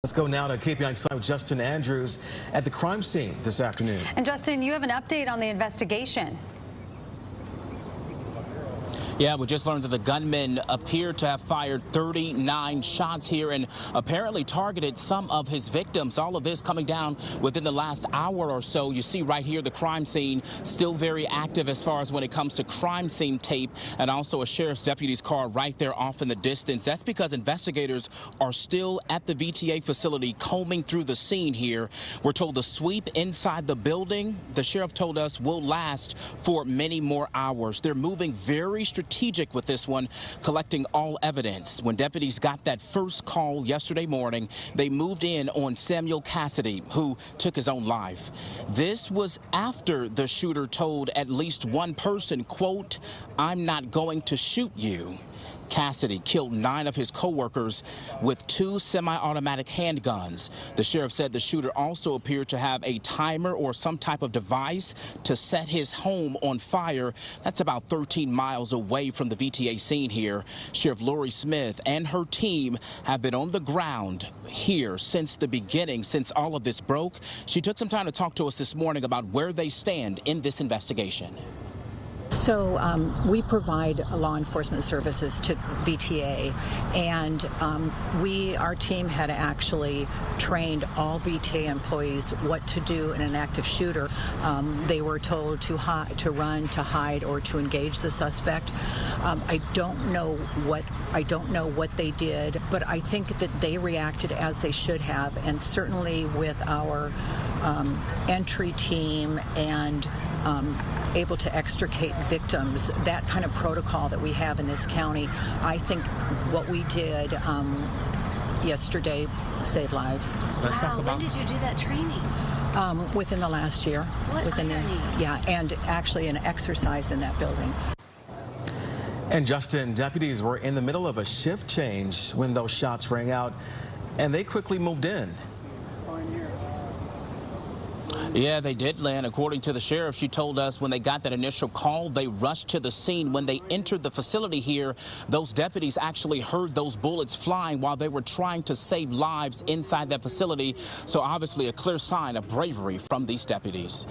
Let's go now to KPI's 5 Justin Andrews at the crime scene this afternoon. And Justin, you have an update on the investigation. Yeah, we just learned that the gunman appeared to have fired 39 shots here and apparently targeted some of his victims. All of this coming down within the last hour or so. You see right here the crime scene still very active as far as when it comes to crime scene tape, and also a sheriff's deputy's car right there off in the distance. That's because investigators are still at the VTA facility combing through the scene here. We're told the sweep inside the building, the sheriff told us, will last for many more hours. They're moving very strategically with this one, collecting all evidence. When deputies got that first call yesterday morning, they moved in on Samuel Cassidy, who took his own life. This was after the shooter told at least one person, quote, "I'm not going to shoot you." Cassidy killed 9 of his co-workers with 2 semi-automatic handguns. The sheriff said the shooter also appeared to have a timer or some type of device to set his home on fire. That's about 13 miles away from the VTA scene here. Sheriff Lori Smith and her team have been on the ground here since the beginning, since all of this broke. She took some time to talk to us this morning about where they stand in this investigation. So we provide law enforcement services to VTA, and our team had actually trained all VTA employees what to do in an active shooter. They were told to run, to hide, or to engage the suspect. I don't know what they did, but I think that they reacted as they should have, and certainly with our entry team and able to extricate victims, that kind of protocol that we have in this county, I think what we did yesterday saved lives. Let's talk about. When did you do that training? Within the last year. Yeah, and actually an exercise in that building. And Justin, deputies were in the middle of a shift change when those shots rang out, and they quickly moved in. Yeah, they did, Lynn. According to the sheriff, she told us when they got that initial call, they rushed to the scene. When they entered the facility here, those deputies actually heard those bullets flying while they were trying to save lives inside that facility. So obviously a clear sign of bravery from these deputies.